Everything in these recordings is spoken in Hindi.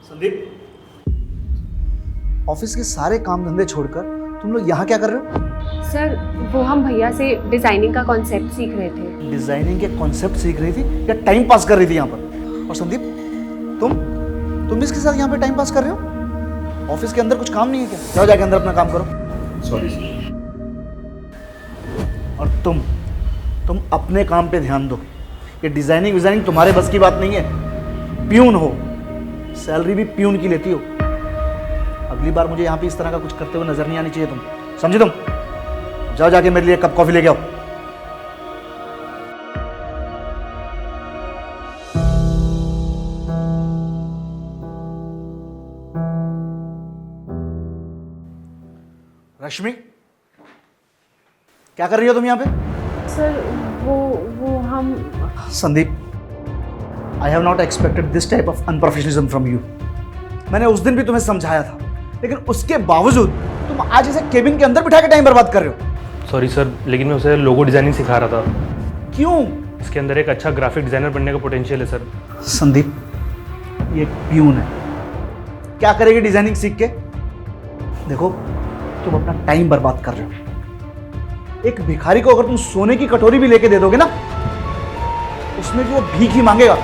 संदीप, ऑफिस के सारे काम धंधे छोड़कर तुम लोग यहाँ क्या कर रहे हो? सर वो हम भैया से डिज़ाइनिंग का कॉन्सेप्ट सीख रहे थे। डिजाइनिंग के कॉन्सेप्ट सीख रही थी या टाइम पास कर रही थी यहाँ पर? और संदीप, तुम इसके साथ यहाँ पे टाइम पास कर रहे हो? ऑफिस के अंदर कुछ काम नहीं है क्या? जाओ जाके अंदर अपना काम करो। Sorry sir. और तुम अपने काम पे ध्यान दो। ये डिजाइनिंग तुम्हारे बस की बात नहीं है। प्यून हो, सैलरी भी प्यून की लेती हो। अगली बार मुझे यहाँ पे इस तरह का कुछ करते हुए नजर नहीं आनी चाहिए तुम, समझे तुम? जाओ जाके मेरे लिए कप कॉफी लेके आओ। रश्मि, क्या कर रही हो तुम यहाँ पे? सर वो हम Sandeep, I have not expected this type of unprofessionalism from you. मैंने उस दिन भी तुम्हें समझाया था, लेकिन उसके बावजूद तुम आज इसे केबिन के अंदर बिठा के टाइम बर्बाद कर रहे हो। सॉरी सर, लेकिन मैं उसे लोगो डिजाइनिंग सिखा रहा था। क्यों? इसके अंदर एक अच्छा ग्राफिक डिजाइनर बनने का पोटेंशियल है सर। संदीप, ये एक प्यून है, क्या करेगी डिजाइनिंग सीख के? देखो, तुम अपना टाइम बर्बाद कर रहे हो। एक भिखारी को अगर तुम सोने की कटोरी भी लेके दे दोगे ना, उसमें भी वो भीख ही मांगेगा।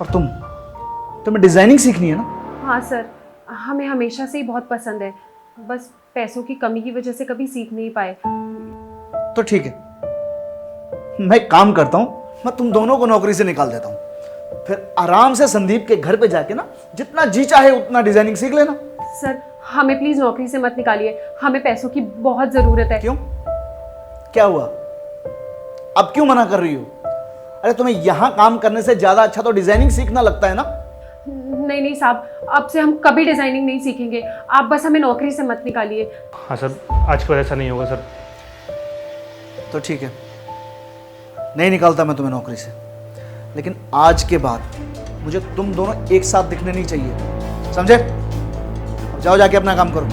पर तुम्हें डिजाइनिंग सीखनी है ना? हाँ सर, हमें हमेशा से ही बहुत पसंद है, बस पैसों की कमी की वजह से कभी सीख नहीं पाए। तो ठीक है, मैं एक काम करता हूं, मैं तुम दोनों को नौकरी से निकाल देता हूं। फिर आराम से संदीप के घर पे जाके ना जितना जी चाहे उतना डिजाइनिंग सीख लेना। सर हमें प्लीज नौकरी से मत निकालिए, हमें पैसों की बहुत जरूरत है। क्यों? क्या हुआ? अब क्यों मना कर रही हो? अरे तुम्हें यहां काम करने से ज्यादा अच्छा तो डिजाइनिंग सीखना लगता है ना? नहीं नहीं साहब, अब से हम कभी डिजाइनिंग नहीं सीखेंगे, आप बस हमें नौकरी से मत निकालिए। हाँ सर, आज के बाद ऐसा नहीं होगा सर। तो ठीक है, नहीं निकालता मैं तुम्हें नौकरी से, लेकिन आज के बाद मुझे तुम दोनों एक साथ दिखने नहीं चाहिए, समझे? अब जाओ जाके अपना काम करो।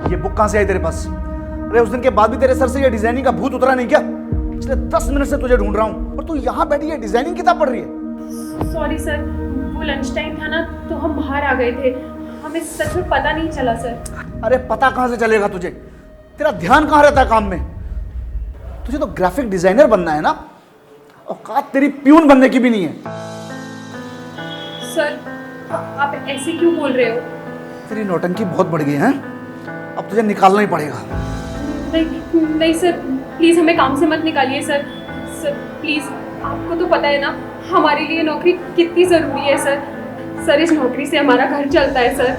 ये बुक कहां से आई तेरे पास? अरे उस दिन के बाद भी तेरे सर से ये डिजाइनिंग का भूत उतरा नहीं क्या? पिछले 10 मिनट से तुझे ढूंढ रहा हूं और तू यहां बैठी ये डिजाइनिंग किताब पढ़ रही है। सॉरी सर, वो लंच टाइम था ना, तो हम बाहर आ गए थे, हमें सच में पता नहीं चला सर। अरे पता कहां से चलेगा तुझे? तेरा ध्यान कहां रहता है काम में? तुझे तो ग्राफिक डिजाइनर बनना है ना, औकात तेरी प्यून बनने की भी नहीं है। सर आप ऐसे क्यों बोल रहे हो? तेरी नौटंकी बहुत बढ़ गई है, अब तुझे निकालना ही पड़ेगा। नहीं नहीं सर, प्लीज हमें काम से मत निकालिए सर। सर प्लीज, आपको तो पता है ना हमारे लिए नौकरी कितनी ज़रूरी है सर। सर इस नौकरी से हमारा घर चलता है सर,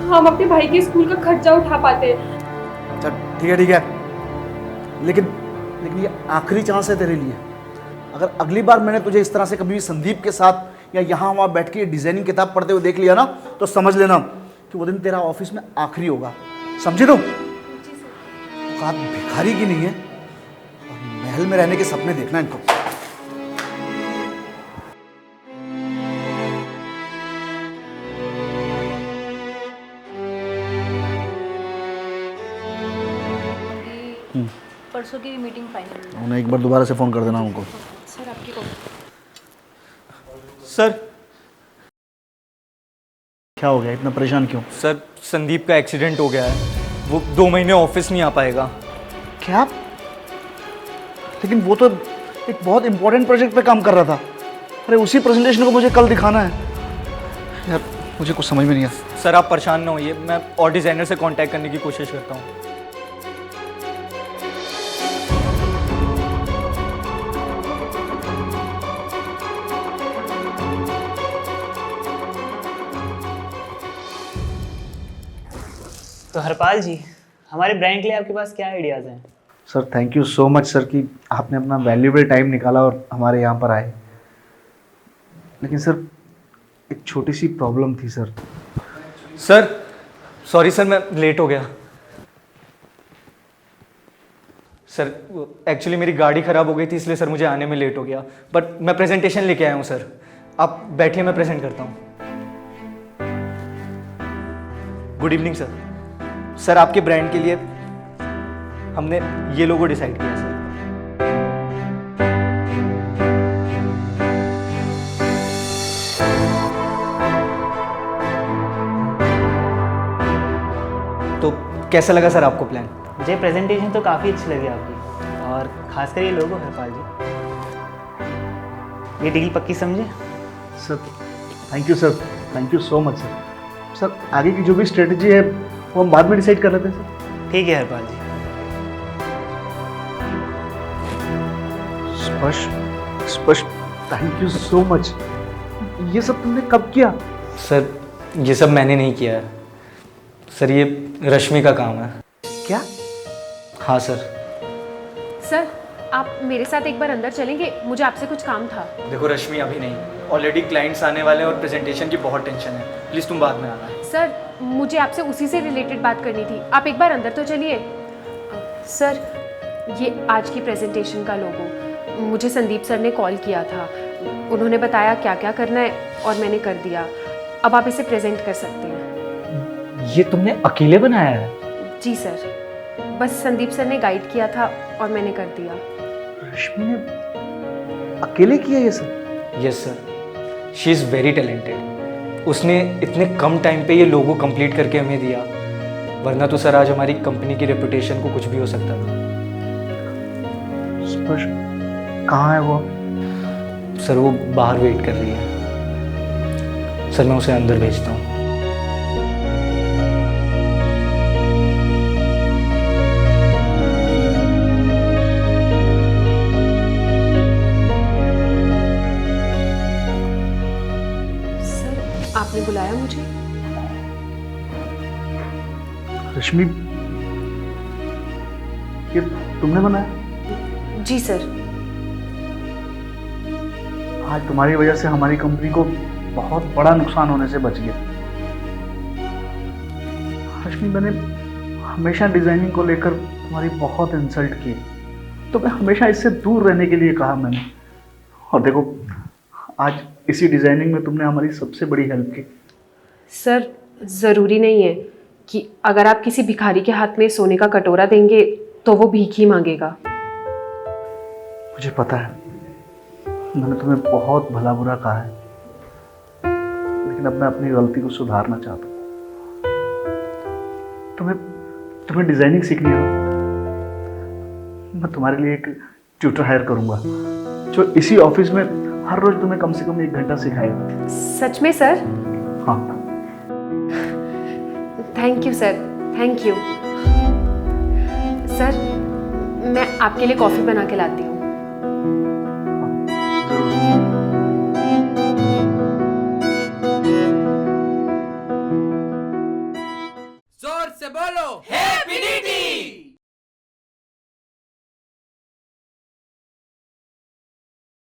हम अपने भाई के स्कूल का खर्चा उठा पाते हैं। चल ठीक है, लेकिन ये आखिरी चांस है तेरे लिए। अगर अगली बार मैंने तुझे इस तरह से कभी भी संदीप के साथ या यहाँ वहाँ बैठ के डिजाइनिंग किताब पढ़ते हुए देख लिया ना, तो समझ लेना कि वो दिन तेरा ऑफिस में आखिरी होगा, समझे तुम? औकात भिखारी की नहीं है और महल में रहने के सपने देखना इनको। परसों की मीटिंग फाइनल। उन्हें एक बार दोबारा से फोन कर देना उनको। सर आपकी कॉल। सर क्या हो गया, इतना परेशान क्यों? सर संदीप का एक्सीडेंट हो गया है, वो 2 महीने ऑफिस नहीं आ पाएगा। क्या? लेकिन वो तो एक बहुत इंपॉर्टेंट प्रोजेक्ट पे काम कर रहा था। अरे उसी प्रेजेंटेशन को मुझे कल दिखाना है यार, मुझे कुछ समझ में नहीं आया। सर आप परेशान ना होइए, मैं और डिज़ाइनर से कांटेक्ट करने की कोशिश करता हूँ। तो हरपाल जी, हमारे ब्रांड के लिए आपके पास क्या आइडियाज़ हैं? Sir thank you so much sir कि आपने अपना वैल्यूएबल टाइम निकाला और हमारे यहाँ पर आए। लेकिन सर एक छोटी सी प्रॉब्लम थी सर। सर सॉरी सर, मैं लेट हो गया। सर एक्चुअली मेरी गाड़ी ख़राब हो गई थी, इसलिए सर मुझे आने में लेट हो गया, बट मैं प्रेजेंटेशन लेके आया हूँ सर। आप बैठिए, मैं प्रेजेंट करता हूँ। Good evening sir. सर आपके ब्रांड के लिए हमने ये लोगो डिसाइड किया सर। तो कैसा लगा सर आपको प्लान? मुझे प्रेजेंटेशन तो काफ़ी अच्छी लगी आपकी, और खासकर ये लोगो हरपाल जी। ये डील पक्की समझे? Sir thank you sir, thank you so much sir. Sir आगे की जो भी स्ट्रेटजी है वो हम बाद में डिसाइड कर लेते हैं सर। ठीक है हरपाल जी। स्पष्ट स्पष्ट, थैंक यू सो मच। ये सब तुमने कब किया? सर ये सब मैंने नहीं किया है सर, ये रश्मि का काम है। क्या? हाँ सर। सर आप मेरे साथ एक बार अंदर चलेंगे, मुझे आपसे कुछ काम था। देखो रश्मि अभी नहीं, ऑलरेडी क्लाइंट्स आने वाले हैं और प्रेजेंटेशन की बहुत टेंशन है। प्लीज़ तुम बाद में आना। सर मुझे आपसे उसी से रिलेटेड बात करनी थी, आप एक बार अंदर तो चलिए। सर ये आज की प्रेजेंटेशन का लोगो मुझे संदीप सर ने कॉल किया था, उन्होंने बताया क्या क्या करना है और मैंने कर दिया। अब आप इसे प्रेजेंट कर सकते हैं। ये तुमने अकेले बनाया है? जी सर, बस संदीप सर ने गाइड किया था और मैंने कर दिया। रश्मि ने अकेले किया ये सब? Yes sir, she is very talented. उसने इतने कम टाइम पे ये लोगो कंप्लीट करके हमें दिया, वरना तो सर आज हमारी कंपनी की रेपुटेशन को कुछ भी हो सकता था। स्पष्ट कहाँ है वो? सर वो बाहर वेट कर रही है। सर मैं उसे अंदर भेजता हूँ। आपने बुलाया मुझे? रश्मि ये तुमने बनाया? जी सर। आज तुम्हारी वजह से हमारी कंपनी को बहुत बड़ा नुकसान होने से बच गया। रश्मि मैंने हमेशा डिजाइनिंग को लेकर तुम्हारी बहुत इंसल्ट की, तो मैं हमेशा इससे दूर रहने के लिए कहा मैंने, और देखो आज इसी डिजाइनिंग में तुमने हमारी सबसे बड़ी हेल्प की। सर ज़रूरी नहीं है कि अगर आप किसी भिखारी के हाथ में सोने का कटोरा देंगे तो वो भीख ही मांगेगा। मुझे पता है मैंने तुम्हें बहुत भला बुरा कहा है, लेकिन अब मैं अपनी गलती को सुधारना चाहता हूँ। तुम्हें डिजाइनिंग सीखनी है ना? मैं तुम्हारे लिए एक ट्यूटर हायर करूंगा जो इसी ऑफिस में हर रोज तुम्हें कम से कम 1 घंटा सिखाएगा। सच में सर? हाँ। Thank you sir, thank you. Sir मैं आपके लिए कॉफ़ी बना के लाती हूँ। जोर से बोलो हैप्पी